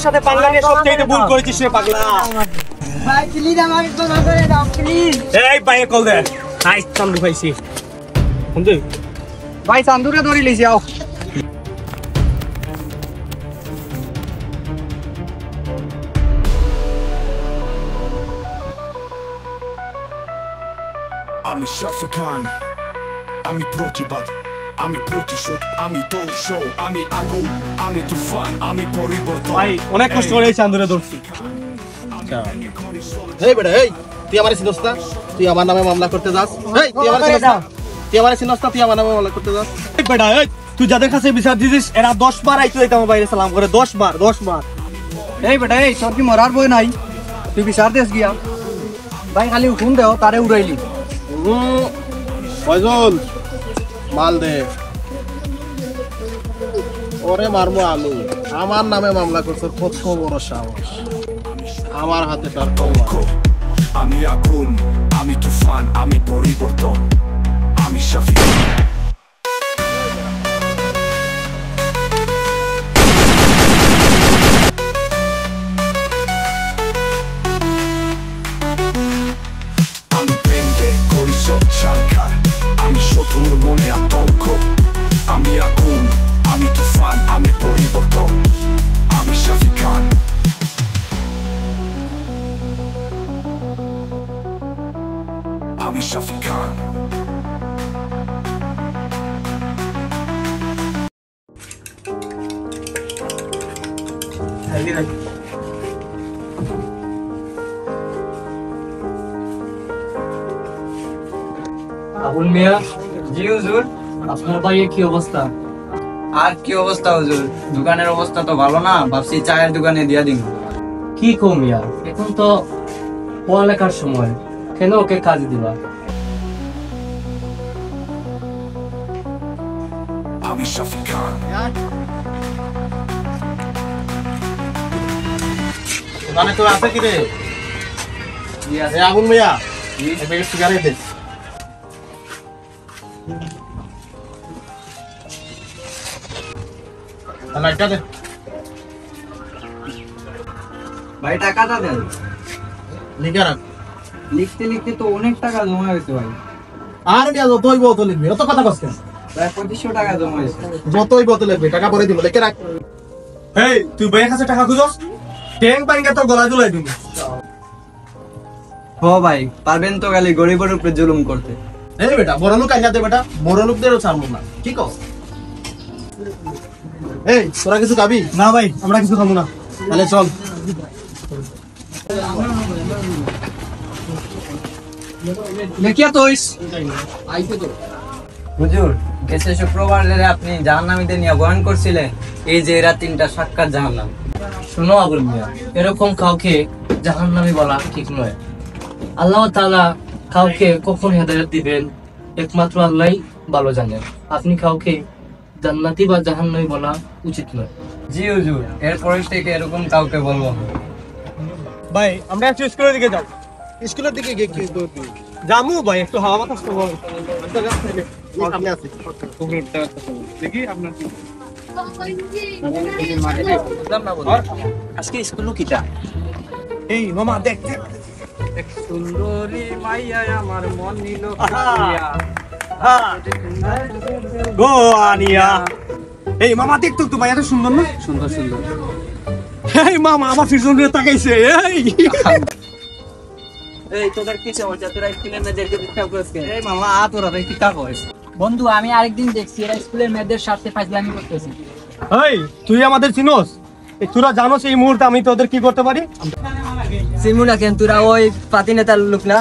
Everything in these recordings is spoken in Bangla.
সাথে পাগলা নিয়ে সবচেয়ে ভুল করেছিস রে পাগলা। ভাই প্লিজ আমাকে ক্ষমা করে দাও প্লিজ। এই বাইরে কল দে। হাই চান্দু পাইছি। শুনছিস? ভাই চান্দুরে ধরে লিছি আও। আমি শাফি খান, আমি প্রতিবাদ, আমি প্রতিশোধ, আমি দর্শক, আমি আগুন, আমি তুফান, আমি পরিবর্তন। ভাই অনেক কষ্ট করে এই চান্দুরে ধরছি। এই বেটা এই তুই আমারে চিনস না? তুই আমার নামে মামলা করতে যাস? এই তুই আমারে চিনস না? তুই আমারে চিনস না? তুই আমার নামে মামলা করতে যাস? এই বেটা এই তুই যাদের কাছে বিচার দিছিস এরা 10 বার আইতো এটা আমার বাইরে সালাম করে 10 বার। এই বেটা এই তোর কি মরার বই নাই? তুই বিচার দেস গিয়া ভাই খালি হুকুম দেও তারে উড়াইলি। ফয়জল মাল দে, ওরে মারমু আলু। আমার নামে মামলা করছে, কত বড় সাহস! আমার হাতে তার তলোয়ার। আমি আগুন, আমি তুফান, আমি পরিবর্তন, আমি শাফি খান। আমি ভেঙে করি সব ছারখার, আমি শত্রুর মনে আতঙ্ক। আমি আগুন, আমি তুফান, আমি পরিবর্তন, আমি শাফি খান। আমি শাফি খান। আবুল মিয়া। জি হুজুর। আপনার ভাইয়ের কি অবস্থা? আর কি অবস্থা হুজুর, দোকানের অবস্থা তো ভালো না, ভাবছি চায়ের দোকানে দিয়া দিন। কি কম মিয়া, এখন তো পড়ালেখার সময়, কেন ওকে কাজ দিবা? আমি শাফি খান। দোকানে তোর আছে কি রে? আগুন ভাইয়া এক প্যাকেট সিগারেট দে। লাইটটা দে। ভাই টাকাটা দেন। লিখে রাখ। লিখতে লিখতে তো অনেক টাকা জমা হয়েছে ভাই। আর মিয়া যতই বত লিখবি, অত কথা কস কেন? প্রায় 2500 টাকা জমা হয়েছে। যতই বত লিখবি টাকা পরে দিব, লিখে রাখ। এই তুই বাইরের কাছে টাকা খুঁজস? ট্যাঙ্ক বাইঙ্গা তো গলা ঝুলাই দিবি। ও ভাই পারবেন তো খালি গরিবের উপরে জুলুম করতে। এই বেটা বড় লোক আইনা দে বেটা, বড় লোকদেরও ছাড়বো না, কি কস? এই তোরা কিছু খাবি? না ভাই আমরা কিছু খাবো না। তাহলে চল। দেখিয়া তোইস হুজুর গেছে শুক্রবার আপনি জাহান্নামীদের নিয়ে বয়ান করছিলেন, এই যে এরা 3টা সাক্ষাৎ জাহান্নাম। শোনো আবুল মিয়া, এরকম কাউকে জাহান্নামী বলা ঠিক নয়। আল্লাহ তাআলা কাউকে কখন হেদায়েত দিবেন একমাত্র আল্লাহই ভালো জানেন। আপনি কাউকে জান্নাতি বা জাহান্নামী বলা উচিত নয়। জি হুজুর, এরপর থেকে এরকম কাউকে বলবো না। ভাই আমরা একটু স্কুলের দিকে যাব। স্কুলের দিকে গিয়ে কি করবি? জামু ভাই একটু হাওয়া বাতাস করবো। আমি আছি। দেখি আপনার আজকে স্কুল কিটা? এই মামা দেখ এক সুন্দরী মাইয়া আমার মন নিল গো আনিয়া। এই মামা দেখ তো ভাই এত সুন্দর না? সুন্দর সুন্দর। এই মামা আমার পিছনে তাকাইছে। এই তোদের কি সমস্যা, তোরা স্কুলের মেয়েদেরকে ডিস্টার্ব করিস কেন? এই মামা তোরা কি কা করিস? বন্ধু আমি আরেকদিন দেখছি এরা স্কুলের মেয়েদের সাথে ফাজলামি করতেছে। এই তুই আমাদের চিনোস? তোরা জানোস এই মুহূর্তে আমি তোদের কি করতে পারি? সিমুনা কেন তোরা ওই পাতি নেতার লোক না?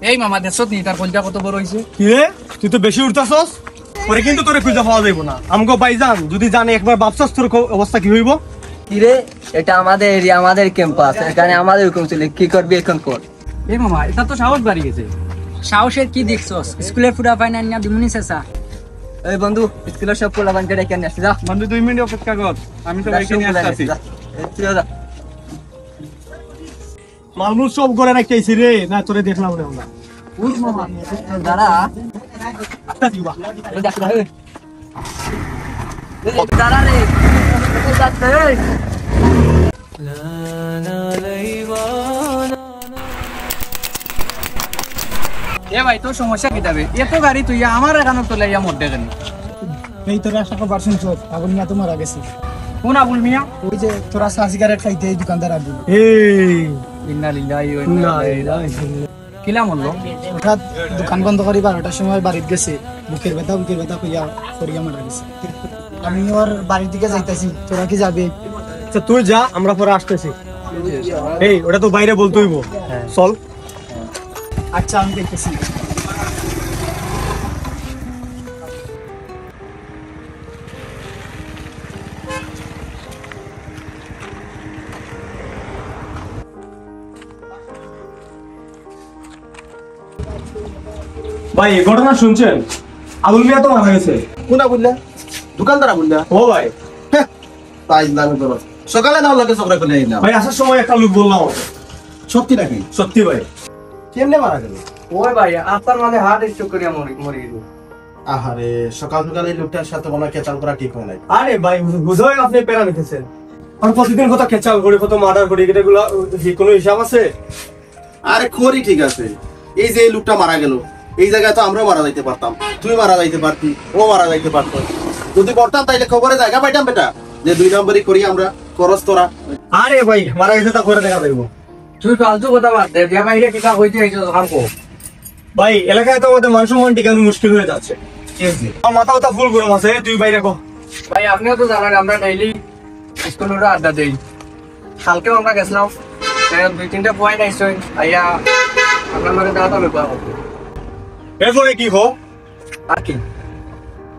এই মামা দেখছত নি তার কলজা কত বড় হইছে? কি রে তুই তো বেশি উঠতাছস। পরে কিন্তু তোরে খুঁজে পাওয়া যাইব না। আমগো ভাইজান যদি জানে একবার বাপসাস তোর অবস্থা কি হইব? কি রে, এটা আমাদের এরিয়া, আমাদের ক্যাম্পাস, এখানে আমাদের হুকুম ছিল, কি করবি এখন কর। এই মামা এটা তো সাহস বাড়ি গেছে। সাহসের কি দেখছস? স্কুলের ফুটা ফাইনাল না দিমুনি চেঁচা। এই বন্ধু স্কুলের সব পোলা বানকে ডেকে নিয়ে আসি, যা বন্ধু 2 মিনিট অপেক্ষা কর, আমি তো এখানে আসছি। মালমুল সব করে রাখতেছি রে, না তোরে দেখলাম না আমরা। উঠ মামা দাঁড়া, দাঁড়া রে। এ ভাই তোর সমস্যা কি যাবে এত গাড়ি তুই আমার এখানে তো লাইয়া মধ্যে কেন এই তোরা আশা করবার শুনছ আগুন মিয়া তো মারা গেছে কোন আবুল মিয়া ওই যে তোরা চা সিগারেট খাইতে এই দোকানদার আগুন এই ইন্না লিল্লাহি ওয়া ইন্না ইলাইহি রাজিউন কিলা মরলো হঠাৎ দোকান বন্ধ করি 12টার সময় বাড়িতে গেছে বুকের ব্যথা করিয়া মারা গেছে আমি ওর বাড়ির দিকে যাইতাছি তোরা কি যাবে আচ্ছা তুই যা আমরা পরে আসতেছি এই ওটা তো বাইরে বলতে হইব চল আচ্ছা আমি দেখতেছি ভাই এই ঘটনা শুনছেন আবুল মিয়া তো মারা গেছে কোনা বললা দোকানদারা বললা ও ভাই তাই ইসলামে করো সকালে না লাগে সকালে করে না ভাই আসার সময় একটা লোক বললাম আমাকে। সত্যি নাকি সত্যি ভাই কেমনে মারা গেল ওই ভাই আপনার মানে হার্ট স্ট্রোক করে মরে গেল। আহারে সকাল সকালে এই লোকটার সাথে মনে হয় কেচাল করা ঠিক হয় নাই আরে ভাই বুঝোই আপনি পেরা নিতেছেন আর প্রতিদিন কত খেচাল করি কত মার্ডার করি এগুলো কোনো হিসাব আছে আরে খড়ি ঠিক আছে এই যে এই লোকটা মারা গেল এই জায়গায় তো আমরাও মারা যাইতে পারতাম তুই মারা যাইতে পারতি ও মারা যাইতে পারতো যদি করতাম তাইলে খবরে জায়গা পাইতাম বেটা যে 2 নম্বরই করি আমরা করস তোরা আরে ভাই মারা গেছে তা করে দেখা যাইব তুই ফালতু কথা বাদ দে বিয়া বাইরে কিটা হইতে হইছে হামকো ভাই এলাকায় তো আমাদের মানুষ মন টিকানো মুশকিল হয়ে যাচ্ছে আমার মাথা ব্যথা ফুল গরম আছে তুই বাইরে কো ভাই আপনিও তো জানেন আমরা ডেইলি স্কুলের আড্ডা দেই কালকেও আমরা গেছিলাম 2-3টা পয়েন্ট আইসই আইয়া আপনার লগে দাঁড়াতে ব্যাপার এরপরে কি হো আর কি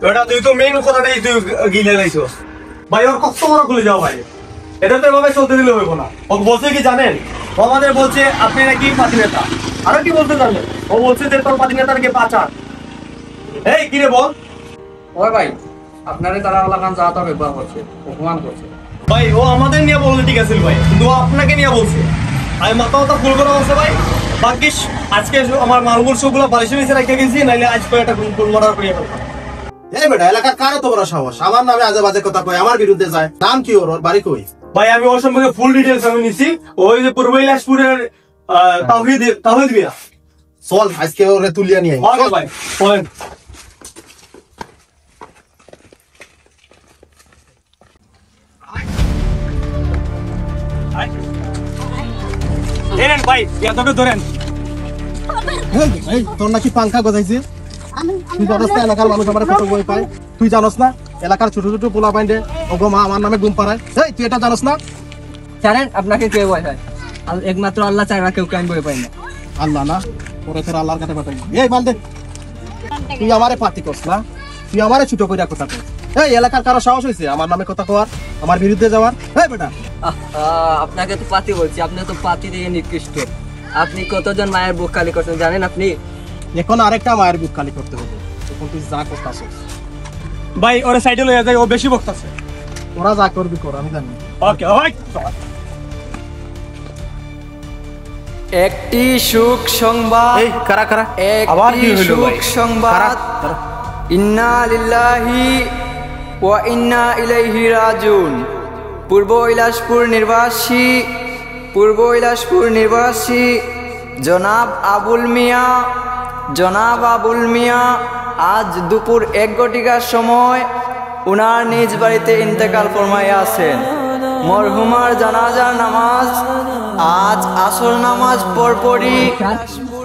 তো এটা তুই তো মেইন কথাটাই তুই গিলে লাইছো ভাই ওর কষ্ট বড় খুলে যাও ভাই এটা তো এভাবে চলতে দিলে হইব না ও বলছে কি জানেন ও আমাদের বলছে আপনি নাকি পাতি নেতা আরো কি বলতে জানেন ও বলছে যে তোর পাতি নেতার কে পাচার এই কি রে বল ওই ভাই আপনারে তারা এলাকান যাওয়াটা ব্যাপার করছে অপমান করছে ভাই ও আমাদের নিয়ে বললে ঠিক আছে ভাই কিন্তু ও আপনাকে নিয়ে বলছে আমি মাথা মাথা ফুল করা আছে ভাই বাকিস আজকে আমার মালগুর সবগুলো বালিশের নিচে রেখে গেছি নাইলে আজ করে একটা গুল মারার করিয়ে ফেলতাম এই বেটা এলাকার কারো তো বড় সাহস আমার নামে আজে বাজে কথা কই আমার বিরুদ্ধে যায় নাম কি ওর বাড়ি কই ভাই আমি ওর সম্পর্কে ফুল ডিটেলস আমি নিছি ওই যে পূর্ব ইলাসপুরের তাওহীদ মিয়া চল আজকে ওরে তুলিয়া নিয়ে আই ওকে ভাই বলেন ধরেন ভাই ইয়াদকে ধরেন এই তোর নাকি পাংখা গজাইছে তুই জানোস না এলাকার মানুষ আমার কত বই পায় তুই জানোস না এলাকার ছোট ছোট পোলা পাইন্ডে ওগো মা আমার নামে গুম পাড়ায় এই তুই এটা জানোস না জানেন আপনাকে কে ভয় হয় একমাত্র আল্লাহ চায় না কেউ কেন ভয় পায় না আল্লাহ না পরে তোর আল্লাহর কাছে পাঠাই এই মাল দে তুই আমারে পাতি করছ না তুই আমারে ছোট কইরা কথা কর এই এলাকার কারো সাহস হইছে আমার নামে কথা কওয়ার আমার বিরুদ্ধে যাওয়ার এই বেটা আপনাকে তো পাতি বলছি আপনি তো পাতি দিয়ে নিকৃষ্ট আপনি কতজন মায়ের বুক খালি করছেন জানেন আপনি এখন আরেকটা মায়ের বুক খালি করতে হবে এখন তুই যা করতাছস ভাই ওরে সাইডে লইয়া যায় ও বেশি বকতাছে তোরা যা করবি কর আমি জানি ওকে ওই একটি সুখ সংবাদ এই কারা কারা আবার কি একটি হইলো ভাই? সুখ সংবাদ ইন্না লিল্লাহি ওয়া ইন্না ইলাইহি রাজিউন পূর্ব ইলাসপুর নিবাসী জনাব আবুল মিয়া আজ দুপুর 1 ঘটিকার সময় উনার নিজ বাড়িতে ইন্তেকাল ফরমাইয়া আছেন মরহুমার জানাজার নামাজ আজ আসর নামাজ পরপরই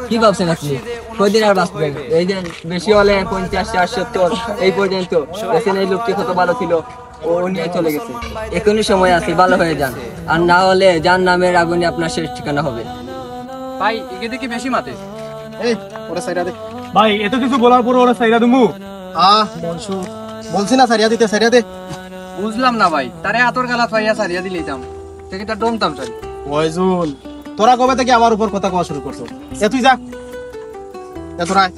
কি ভাবছেন আপনি কয়দিন আর বাঁচবেন এই যে বেশি হলে 50-70 এই পর্যন্ত দেখেন এই লোকটি কত ভালো ছিল ও নিয়ে চলে গেছে এখনই সময় আছে ভালো হয়ে যান আর না হলে যার নামের আগুনে আপনার শেষ ঠিকানা হবে ভাই একে দেখি বেশি মাতে এই ওরে সাইডা দে ভাই এত কিছু বলার পর ওরা সাইডা দিমু বলছি না সারিয়া দিতে সারিয়া দে বুঝলাম না ভাই তারে আতর গালা পাইয়া সারিয়া দিলেইতাম থেকে তার ডমতাম সরি ওয়াইজুল তোরা কবে থেকে আমার উপর কথা কওয়া শুরু করছো এ তুই যা এ তোরা আয়।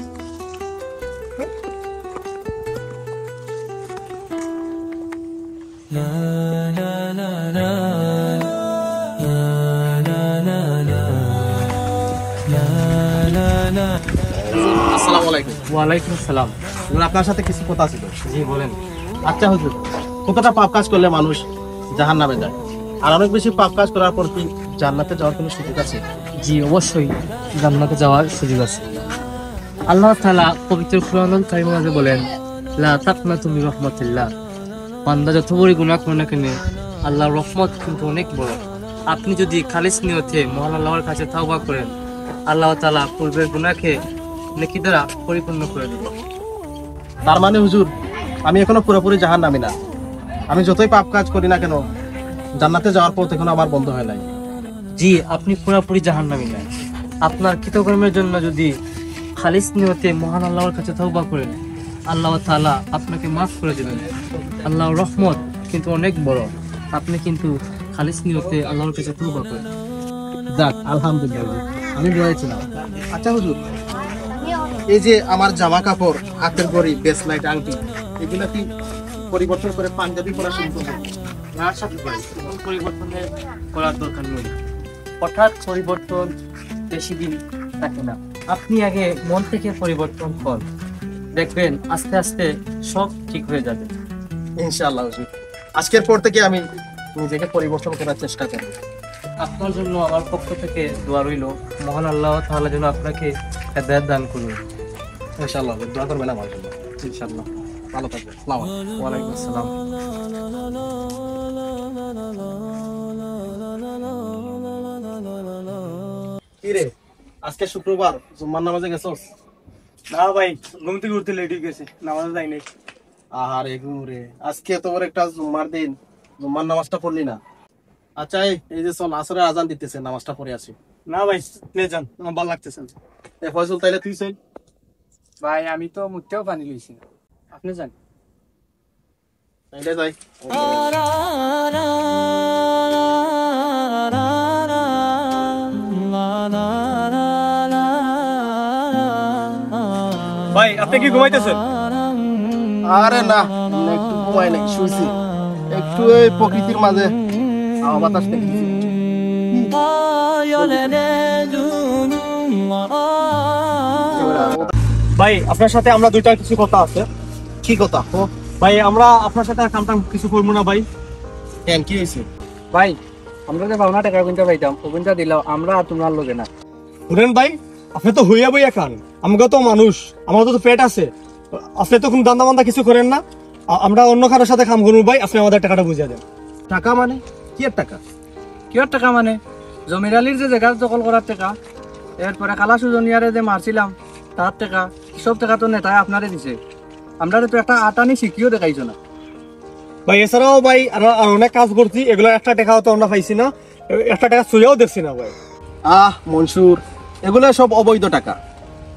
আসসালামু আলাইকুম ওয়ালাইকুম আসসালাম হুজুর, আপনার সাথে কিছু কথা ছিল জি বলেন আচ্ছা হুজুর কতটা পাপ কাজ করলে মানুষ জাহান্নামে যায় আর অনেক বেশি পাপ কাজ করার পর কি জান্নাতে যাওয়ার কোনো সুযোগ আছে? জি অবশ্যই জান্নাতে যাওয়ার সুযোগ আছে। আল্লাহ তাআলা পবিত্র কুরআনুল কারীমের মাঝে বলেন, লা তাকনাতু মির রাহমাতিল্লাহ। বান্দা যত বড় গুনাহ করে না কেন, আল্লাহর রহমত কিন্তু অনেক বড়। আপনি যদি খালিস নিয়তে মহান আল্লাহর কাছে তাওবা করেন, আল্লাহ তাআলা পূর্বের গুনাহকে নেকি দ্বারা পরিপূর্ণ করে দেবেন। তার মানে হুজুর, আমি এখনো পুরোপুরি জাহান্নামী না। আমি যতই পাপ কাজ করি না কেন, জান্নাতে যাওয়ার পথ এখনো আমার বন্ধ হয় নাই। জি, আপনি পুরোপুরি জাহান্নামী না। আপনার কৃতকর্মের জন্য যদি খালিস নিয়তে মহান আল্লাহর কাছে তওবা করেন, আল্লাহ তাআলা আপনাকে মাফ করে দেবেন। আল্লাহর রহমত কিন্তু অনেক বড়। আপনি কিন্তু খালিস নিয়তে আল্লাহর কাছে তওবা করেন। যাক, আলহামদুলিল্লাহ, আমি বলেছিলাম। আচ্ছা হুজুর, এই যে আমার জামা কাপড়, হাতের ঘড়ি, ব্রেসলেট, আংটি, এগুলা কি পরিবর্তন করে পাঞ্জাবি পরা শুরু করবো? না সাথে পরিবর্তনের করার দরকার নেই। হঠাৎ পরিবর্তন বেশি দিন থাকে না। আপনি আগে মন থেকে পরিবর্তন কর, দেখবেন আস্তে আস্তে সব ঠিক হয়ে যাবে। ইনশাআল্লাহ হুজুর, আজকের পর থেকে আমি নিজেকে পরিবর্তন করার চেষ্টা করব। আপনার জন্য আমার পক্ষ থেকে দোয়া রইল, মহান আল্লাহ তাআলা যেন আপনাকে হেদায়েত দান করুন। ইনশাআল্লাহ দোয়া করবেন আমার জন্য। ইনশাআল্লাহ, ভালো থাকবেন। আসসালামু আলাইকুম। ওয়ালাইকুম আসসালাম। কি রে, আজকে শুক্রবার, জুম্মার নামাজে গেছস? না ভাই, ঘুম থেকে উঠতে লেট হয়ে গেছে, নামাজ যাই নাই। আহারে গুরে, আজকে তো বড় একটা জুম্মার দিন, জুম্মার নামাজটা পড়লি না? আচ্ছা, এই যে চল, আসরের আজান দিতেছে, নামাজটা পড়ে আসি। না ভাই, নে যান, আমার ভালো লাগতেছে না। এ ফয়জল, তাইলে তুই চল। ভাই আমি তো মুখতেও পানি লইছি না, আপনি যান। তাইলে যাই। ভাই, আপনি কি ঘুমাইতেছেন? আরে না, একটু ঘুমাই নাই, শুইছি একটু এই প্রকৃতির মাঝে হাওয়া বাতাস দেখতেছি। ভাই, আপনার সাথে আমরা দুইটা কিছু কথা আছে। কি কথা? ও ভাই, আমরা আপনার সাথে আর কামটাম কিছু করবো না ভাই। কেন, কি হয়েছে? ভাই আমরা যে ভাবনা টাকা কিনতে পাইতাম, ও কিনতে দিলাম আমরা আর তোমার লোকে না। শুনেন ভাই, আপনি তো হইয়া বইয়া খান, আমরা তো মানুষ, আমাদের তো পেট আছে। আপনি তো কোনো দান্দা বান্দা কিছু করেন না। আমরা অন্য কারোর সাথে কাম করবো ভাই, আপনি আমাদের টাকাটা বুঝিয়ে দেন। টাকা মানে কি? আর টাকা? কিয়র টাকা মানে জমির আলির যে জায়গা দখল করার টাকা, এরপরে কালা সুজনিয়ারে যে মারছিলাম তার টাকা, সব টাকা তো নেতায় আপনারে দিছে। আমরা তো একটা আটানি শিখিও দেখাইছো না ভাই। এছাড়াও ভাই আর অনেক কাজ করছি, এগুলো একটা টাকাও তো আমরা পাইছি না, একটা টাকা ছুঁয়েও দেখছি না ভাই। মনসুর, এগুলো সব অবৈধ টাকা।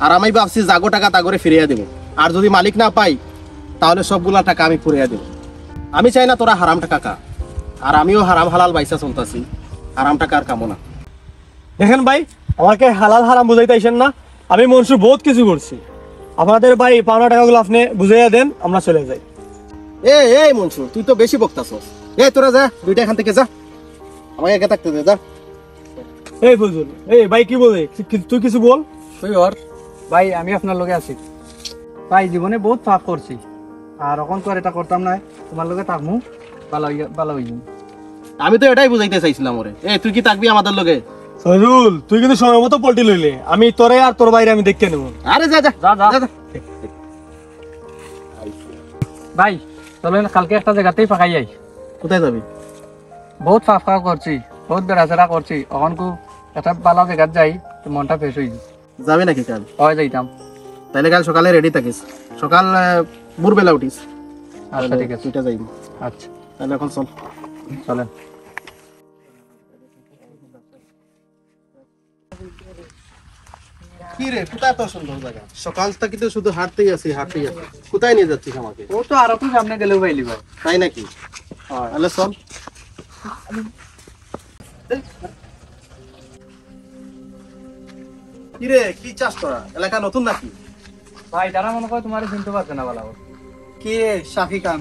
আর আমি ভাবছি জাগো টাকা তাগরে ফিরিয়ে দেবো, আর যদি মালিক না পাই তাহলে সবগুলা টাকা আমি ফিরিয়ে দেবো। আমি চাই না তোরা হারাম টাকা খা, আর আমিও হারাম হালাল বাইসা চলতেছি, হারাম টাকা আর কামো না। দেখেন ভাই, আমাকে হালাল হারাম বুঝাইতেছেন না, আমি মনসুর বহুত কিছু করছি। আপনাদের ভাই পাওনা টাকাগুলো আপনি বুঝাইয়া দেন, আমরা চলে যাই। এই মনসুর, তুই তো বেশি বকতাছস। তোরা যা, দুইটা এখান থেকে যা, আমাকে একা থাকতে দে, যা। এই ফজল, এই ভাই কি বলে, তুই কিছু বল। তুই ওর ভাই, আমি আপনার লগে আছি ভাই। জীবনে বহুত পাপ করছি, আর এখন তো আর এটা করতাম না। তোমার লগে থাকমু, ভালো হইব। আমি তো এটাই বুঝাইতে চাইছিলাম ওরে। তুই কি থাকবি আমাদের লগে? ফজল, তুই কিন্তু সময় মতো পল্টি লইলে, আমি তোরে আর তোর বাইরে আমি দেখতে নেব। আরে যা যা যা, যা। যা, যা। ভাই চলেন কালকে একটা জায়গাতেই পাকাই যাই। কোথায় যাবি? বহুত পাপ কাপ করছি, বহুত বেড়াচেরা করছি, এখন খুব একটা ভালো জায়গাত যাই, তো মনটা ফ্রেশ হয়ে যায়। যাবি নাকি কাল? হয় যাইতাম। তাইলে কাল সকালে রেডি থাকিস, সকাল ভোরবেলা উঠিস। আচ্ছা ঠিক আছে। তুইটা যাইবি। আচ্ছা তাহলে এখন চল। চলেন। কি রে, কোথায় এত সুন্দর জায়গা? সকাল থেকে তো শুধু হাঁটতেই আছি, হাঁটতেই আছি। কোথায় নিয়ে যাচ্ছিস আমাকে? ও তো আরো তো সামনে গেলেও পাইলি ভাই। তাই নাকি? তাহলে চল। কি রে, কি চাস তোরা? এলাকা নতুন নাকি? ভাই তারা মনে করে তোমার চিনতে পারছে না ভালো। কি শাফি খান,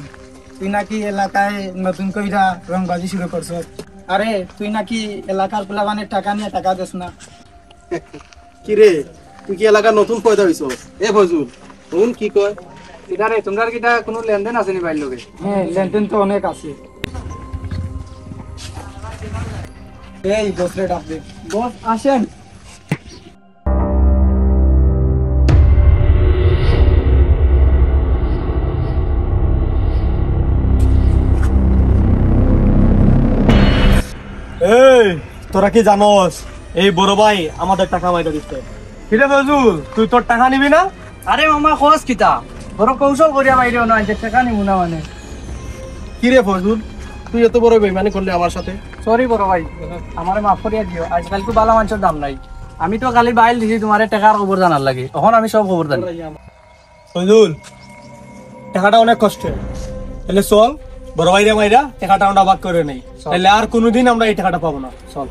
তুই নাকি এলাকায় নতুন কইরা রংবাজি শুরু করছ? আরে তুই নাকি এলাকার পোলাবানের টাকা নিয়ে টাকা দেস না? কি রে, তুই কি এলাকা নতুন পয়দা হইছ? ফজুল, শুন কি কয়। এটারে তোমার কিটা কোনো লেনদেন আছে নি ভাইয়ের লগে? হ্যাঁ, লেনদেন তো অনেক আছে। এই বসরে ডাক দে। বস আসেন। এই তোরা কি জানোস এই বড় ভাই আমাদের টাকা মাইটা দিচ্ছে। কিরে ফজুল তুই তোর টাকা নিবি না? আরে মামা খরচ কিতা বড় কৌশল করিয়া বাইরেও নয় যে টাকা নিব না মানে। কি রে ফজলুল, তুই এত বড় বেইমানি করলি আমার সাথে? সরি বড় ভাই, আমারে মাফ করিয়া দিও। আজকাল তো বালা মানুষের দাম নাই। আমি তো খালি বাইল দিছি তোমার টাকার খবর জানার লাগে, তখন আমি সব খবর জানি। ফজুল টাকাটা অনেক কষ্টের, তাহলে চল বড় ভাইরা মাইরা টাকাটা আমরা ভাগ করে নেই, তাহলে আর কোনোদিন আমরা এই টাকাটা পাবো না। চল।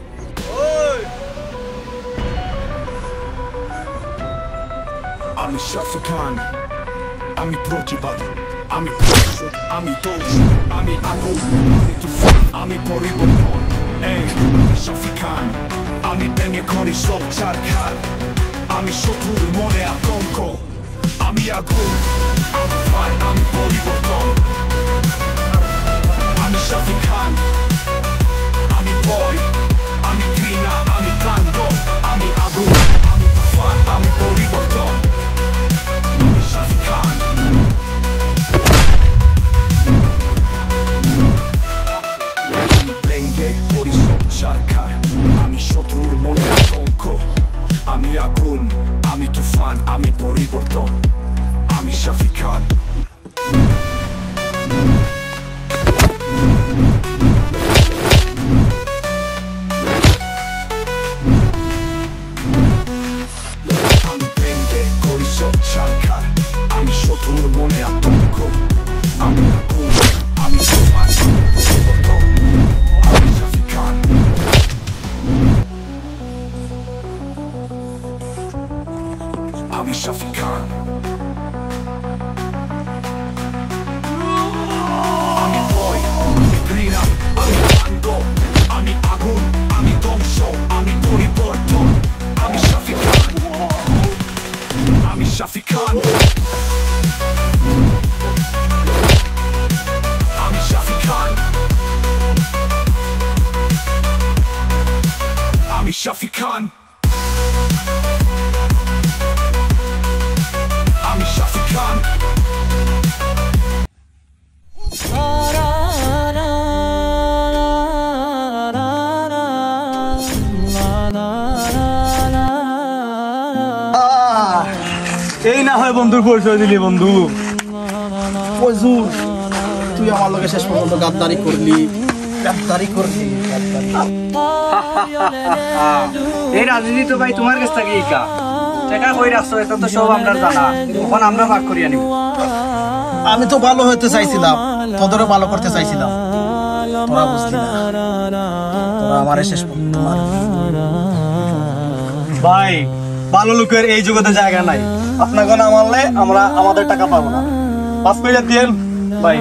আমি শাফি খান, আমি প্রতিবাদ, আমি প্রতিশোধ, আমি দোষ, আমি আগুন, আমি তুফান, আমি পরিবর্তন। এই শাফি খান, আমি ভেঙে করি সব ছারখার, আমি শত্রুর মনে আতঙ্ক, আমি আগুন, আমি তুফান, আমি পরিবর্তন। আমি শাফি খান, আমি ভয়, আমি ঘৃণা, আমি কাণ্ড, আমি আগুন, আমি তুফান, আমি পরিবর্তন। আমি শাফি খান। আমি ভেঙে করি সব ছারখার, আমি শত্রুর মনে আতঙ্ক, আমি আগুন, আমি তুফান, আমি পরিবর্তন। আমি শাফি খান। আমি ভেঙে করি সব ছারখার, আমি শত্রুর মনে আতঙ্ক, আমি আগুন, আমি তুফান, আমি পরিবর্তন। আমি শাফি খান। আমি শাফি খান। আমি ভয়, আমি ঘৃণা, আমি কাণ্ড, আমি আগুন, আমি ধ্বংস, আমি পরিবর্তন। আমি শাফি খান। আমি শাফি খান। আমি শাফি খান। আমি শাফি খান। আমি শাফি খান। এই না হয় বন্ধুর পরিচয় দিলি বন্ধু। ফজলুল, তুই আমার লগে শেষ পর্যন্ত গাদ্দারি করলি। এই রাজনীতি তো ভাই তোমার কাছ থেকে ইকা টাকা কই রাখছো, এটা তো সব আমরা জানা, তখন আমরা ভাগ করিয়া নিব। আমি তো ভালো হতে চাইছিলাম, তোদেরও ভালো করতে চাইছিলাম, তোরা বুঝলি না। তোরা আমার শেষ পর্যন্ত মারলি। ভাই ভালো লোকের এই জগতে জায়গা নাই, আপনাকে না মারলে আমরা আমাদের টাকা পাবো না। পাস করে দিয়েন ভাই।